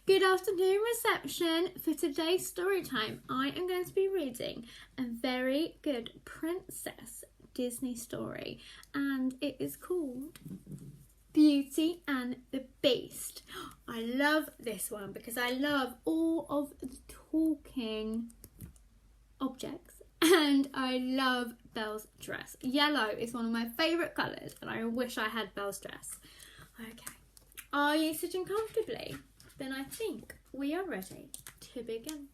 Good afternoon, reception. For today's story time, I am going to be reading a very good princess Disney story, and it is called Beauty and the Beast. I love this one because I love all of the talking objects, and I love Belle's dress. Yellow is one of my favourite colours, and I wish I had Belle's dress. Okay, are you sitting comfortably? Then I think we are ready to begin.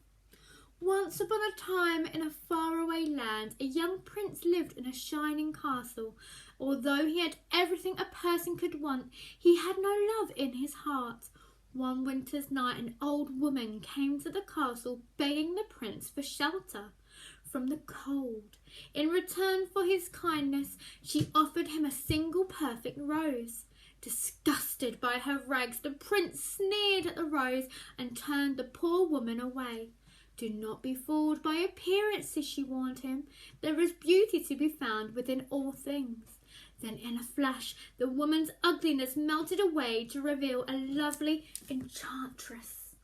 Once upon a time, in a faraway land, a young prince lived in a shining castle. Although he had everything a person could want, he had no love in his heart. One winter's night, an old woman came to the castle begging the prince for shelter from the cold. In return for his kindness, she offered him a single perfect rose. Disgusted by her rags, the prince sneered at the rose and turned the poor woman away. Do not be fooled by appearances, she warned him. There is beauty to be found within all things. Then in a flash, the woman's ugliness melted away to reveal a lovely enchantress.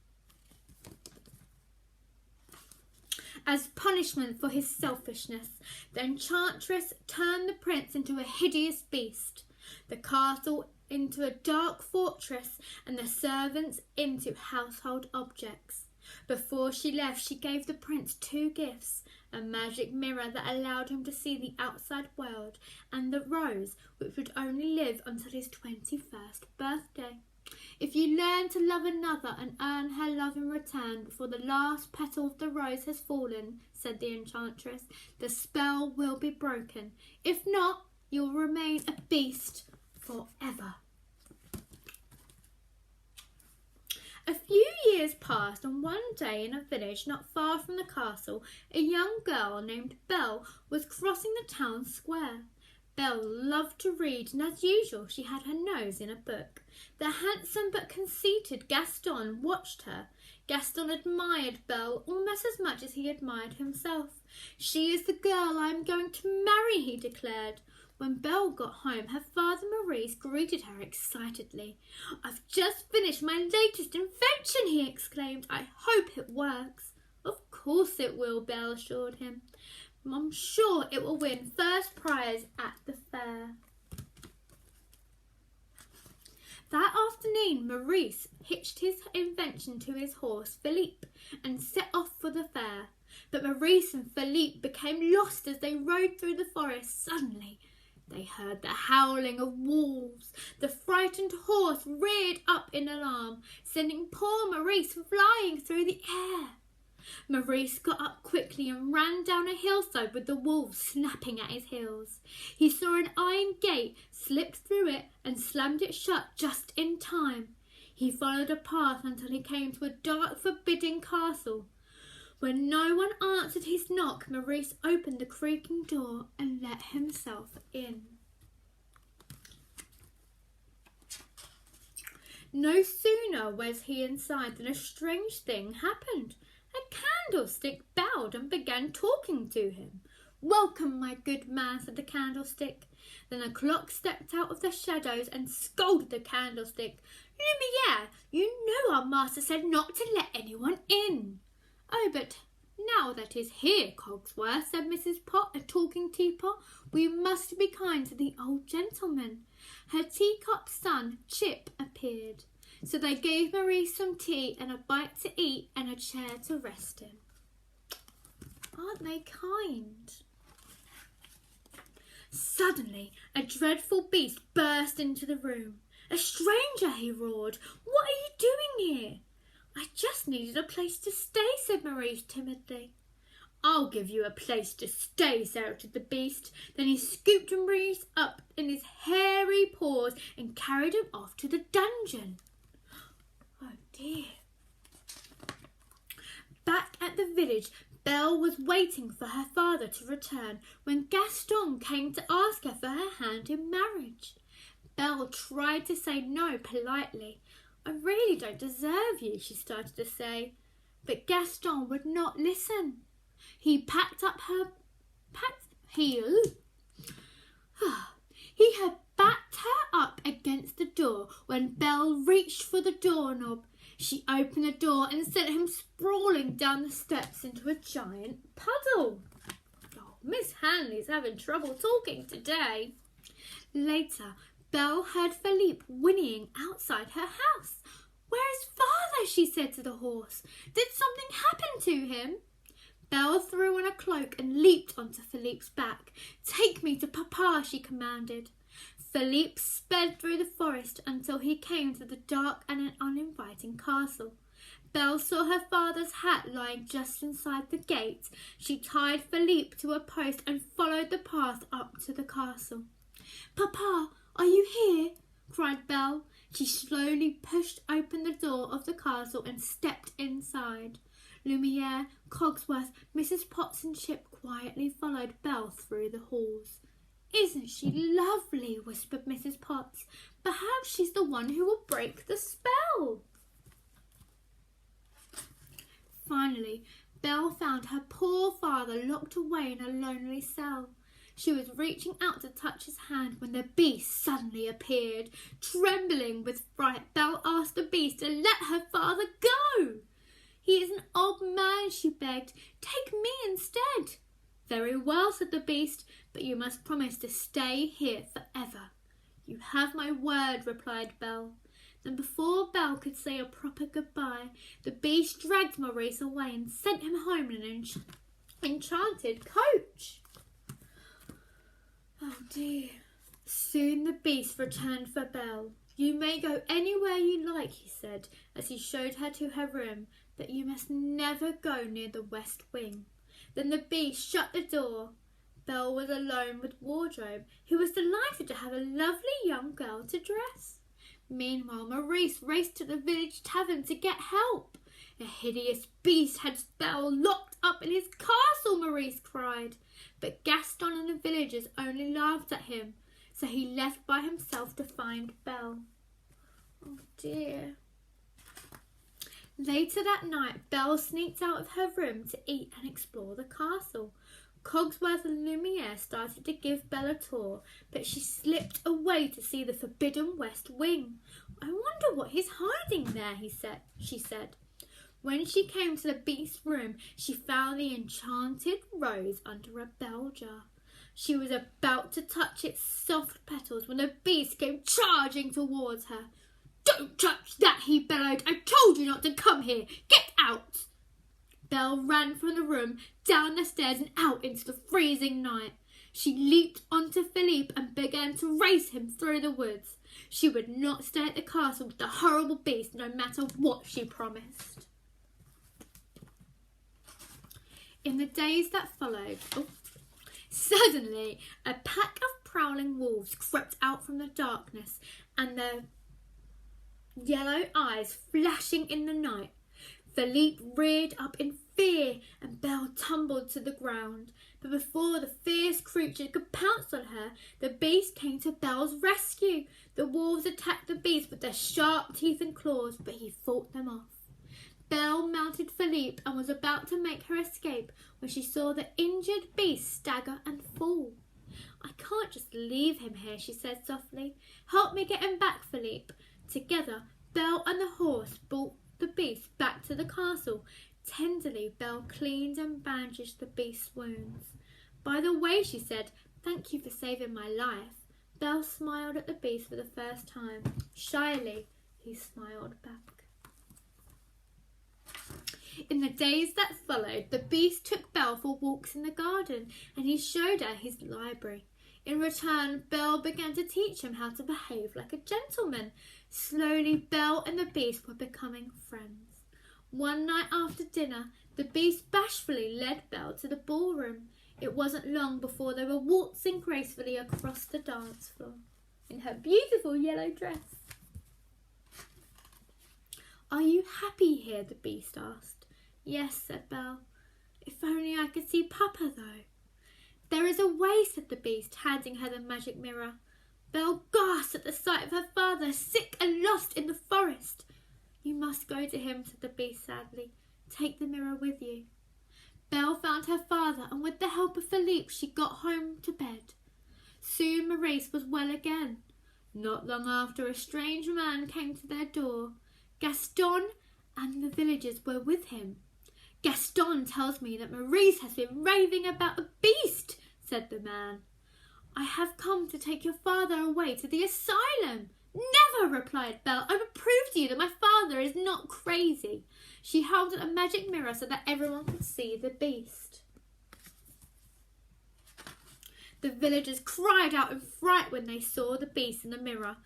As punishment for his selfishness, the enchantress turned the prince into a hideous beast, the castle into a dark fortress, and the servants into household objects. Before she left, she gave the prince two gifts: a magic mirror that allowed him to see the outside world, and the rose, which would only live until his 21st birthday. If you learn to love another and earn her love in return before the last petal of the rose has fallen, said the enchantress, the spell will be broken. If not, you'll remain a beast forever. A few years passed, and one day in a village not far from the castle, a young girl named Belle was crossing the town square. Belle loved to read, and as usual she had her nose in a book. The handsome but conceited Gaston watched her. Gaston admired Belle almost as much as he admired himself. "She is the girl I am going to marry," he declared. When Belle got home, her father Maurice greeted her excitedly. "I've just finished my latest invention," he exclaimed. "I hope it works." "Of course it will," Belle assured him. "I'm sure it will win first prize at the fair." That afternoon, Maurice hitched his invention to his horse, Philippe, and set off for the fair. But Maurice and Philippe became lost as they rode through the forest. Suddenly, they heard the howling of wolves. The frightened horse reared up in alarm, sending poor Maurice flying through the air. Maurice got up quickly and ran down a hillside with the wolves snapping at his heels. He saw an iron gate, slipped through it and slammed it shut just in time. He followed a path until he came to a dark, forbidding castle. When no one answered his knock, Maurice opened the creaking door and let himself in. No sooner was he inside than a strange thing happened. A candlestick bowed and began talking to him. "Welcome, my good man," said the candlestick. Then a clock stepped out of the shadows and scolded the candlestick. "Lumiere, you know our master said not to let anyone in." "Oh, but now that he's here, Cogsworth," said Mrs. Pot, a talking teapot, "we must be kind to the old gentleman." Her teacup son, Chip, appeared. So they gave Maurice some tea and a bite to eat and a chair to rest in. Aren't they kind? Suddenly, a dreadful beast burst into the room. "A stranger," he roared. "What are you doing here?" "I just needed a place to stay," said Maurice timidly. "I'll give you a place to stay," shouted the beast. Then he scooped Maurice up in his hairy paws and carried him off to the dungeon. Oh dear. Back at the village, Belle was waiting for her father to return when Gaston came to ask her for her hand in marriage. Belle tried to say no politely. "I really don't deserve you," she started to say. But Gaston would not listen. He packed up her He had backed her up against the door when Belle reached for the doorknob. She opened the door and sent him sprawling down the steps into a giant puddle. Oh, Miss Hanley's having trouble talking today. Later, Belle heard Philippe whinnying outside her house. "Where is father?" she said to the horse. "Did something happen to him?" Belle threw on a cloak and leaped onto Philippe's back. "Take me to Papa," she commanded. Philippe sped through the forest until he came to the dark and uninviting castle. Belle saw her father's hat lying just inside the gate. She tied Philippe to a post and followed the path up to the castle. "Papa, are you here?" cried Belle. She slowly pushed open the door of the castle and stepped inside. Lumiere, Cogsworth, Mrs. Potts and Chip quietly followed Belle through the halls. "Isn't she lovely?" whispered Mrs. Potts. "Perhaps she's the one who will break the spell." Finally, Belle found her poor father locked away in a lonely cell. She was reaching out to touch his hand when the beast suddenly appeared. Trembling with fright, Belle asked the beast to let her father go. "He is an old man," she begged. "Take me instead." "Very well," said the beast, "but you must promise to stay here forever." "You have my word," replied Belle. Then before Belle could say a proper goodbye, the beast dragged Maurice away and sent him home in an enchanted coach. Oh dear. Soon the beast returned for Belle. "You may go anywhere you like," he said, as he showed her to her room, "but you must never go near the west wing." Then the beast shut the door. Belle was alone with Wardrobe, who was delighted to have a lovely young girl to dress. Meanwhile, Maurice raced to the village tavern to get help. "A hideous beast had Belle locked up in his castle," Maurice cried. But Gaston and the villagers only laughed at him, so he left by himself to find Belle. Oh dear. Later that night, Belle sneaked out of her room to eat and explore the castle. Cogsworth and Lumiere started to give Belle a tour, but she slipped away to see the forbidden west wing. "I wonder what he's hiding there," she said. When she came to the beast's room, she found the enchanted rose under a bell jar. She was about to touch its soft petals when the beast came charging towards her. "Don't touch that," he bellowed. "I told you not to come here. Get out." Belle ran from the room, down the stairs and out into the freezing night. She leaped onto Philippe and began to race him through the woods. She would not stay at the castle with the horrible beast, no matter what she promised. In the days that followed, suddenly a pack of prowling wolves crept out from the darkness, and their yellow eyes flashing in the night. Philippe reared up in fear and Belle tumbled to the ground. But before the fierce creature could pounce on her, the beast came to Belle's rescue. The wolves attacked the beast with their sharp teeth and claws, but he fought them off. Belle mounted Philippe and was about to make her escape when she saw the injured beast stagger and fall. "I can't just leave him here," she said softly. "Help me get him back, Philippe." Together, Belle and the horse brought the beast back to the castle. Tenderly, Belle cleaned and bandaged the beast's wounds. "By the way," she said, "thank you for saving my life." Belle smiled at the beast for the first time. Shyly, he smiled back. In the days that followed, the beast took Belle for walks in the garden, and he showed her his library. In return, Belle began to teach him how to behave like a gentleman. Slowly, Belle and the beast were becoming friends. One night after dinner, the beast bashfully led Belle to the ballroom. It wasn't long before they were waltzing gracefully across the dance floor in her beautiful yellow dress. "Are you happy here?" the beast asked. "Yes," said Belle. "If only I could see Papa, though." "There is a way," said the beast, handing her the magic mirror. Belle gasped at the sight of her father, sick and lost in the forest. "You must go to him," said the beast sadly. "Take the mirror with you." Belle found her father, and with the help of Philippe, she got home to bed. Soon Maurice was well again. Not long after, a strange man came to their door. Gaston and the villagers were with him. "Gaston tells me that Maurice has been raving about a beast," said the man. "I have come to take your father away to the asylum." "Never," replied Belle. "I will prove to you that my father is not crazy." She held a magic mirror so that everyone could see the beast. The villagers cried out in fright when they saw the beast in the mirror.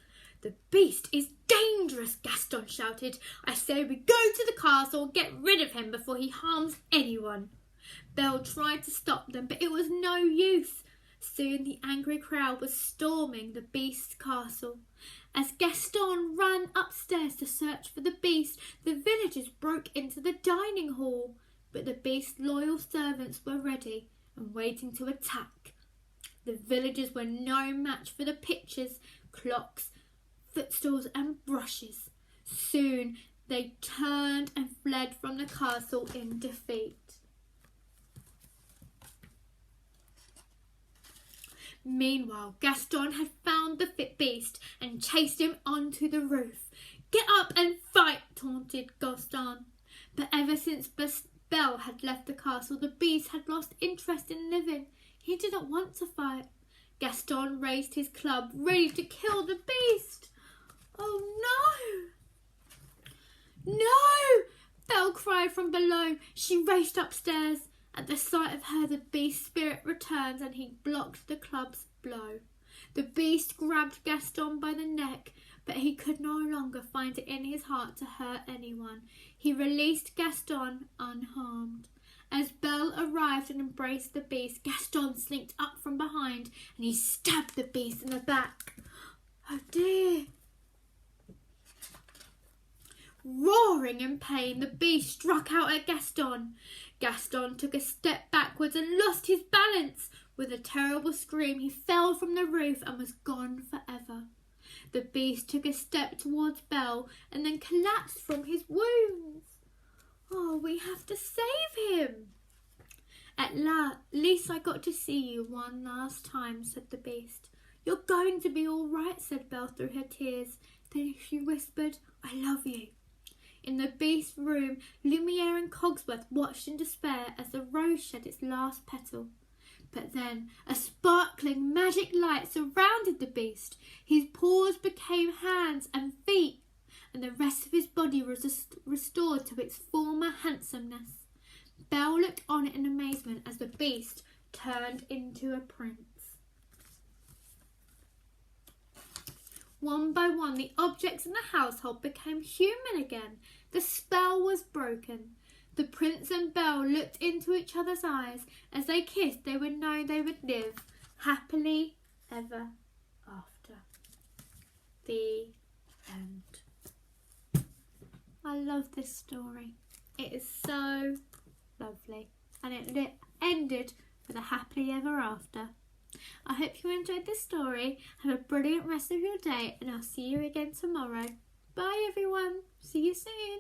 "The beast is dangerous," Gaston shouted. "I say we go to the castle and get rid of him before he harms anyone." Belle tried to stop them, but it was no use. Soon the angry crowd was storming the beast's castle. As Gaston ran upstairs to search for the beast, the villagers broke into the dining hall. But the beast's loyal servants were ready and waiting to attack. The villagers were no match for the pictures, clocks, footstools and brushes. Soon they turned and fled from the castle in defeat. Meanwhile, Gaston had found the fit beast and chased him onto the roof. "Get up and fight," taunted Gaston. But ever since Belle had left the castle, the beast had lost interest in living. He didn't want to fight. Gaston raised his club, ready to kill the beast. "Oh no! No!" Belle cried from below. She raced upstairs. At the sight of her, the beast's spirit returned and he blocked the club's blow. The beast grabbed Gaston by the neck, but he could no longer find it in his heart to hurt anyone. He released Gaston unharmed. As Belle arrived and embraced the beast, Gaston slinked up from behind and he stabbed the beast in the back. "Oh dear!" Roaring in pain, the beast struck out at Gaston. Gaston took a step backwards and lost his balance. With a terrible scream, he fell from the roof and was gone forever. The beast took a step towards Belle and then collapsed from his wounds. "Oh, we have to save him." At least I got to see you one last time," said the beast. "You're going to be all right," said Belle through her tears. Then she whispered, "I love you." In the beast's room, Lumiere and Cogsworth watched in despair as the rose shed its last petal. But then a sparkling magic light surrounded the beast. His paws became hands and feet, and the rest of his body was restored to its former handsomeness. Belle looked on in amazement as the beast turned into a prince. One by one, the objects in the household became human again. The spell was broken. The prince and Belle looked into each other's eyes. As they kissed, they would know they would live happily ever after. The end. I love this story. It is so lovely. And it ended with a happily ever after. I hope you enjoyed this story. Have a brilliant rest of your day and I'll see you again tomorrow. Bye everyone. See you soon.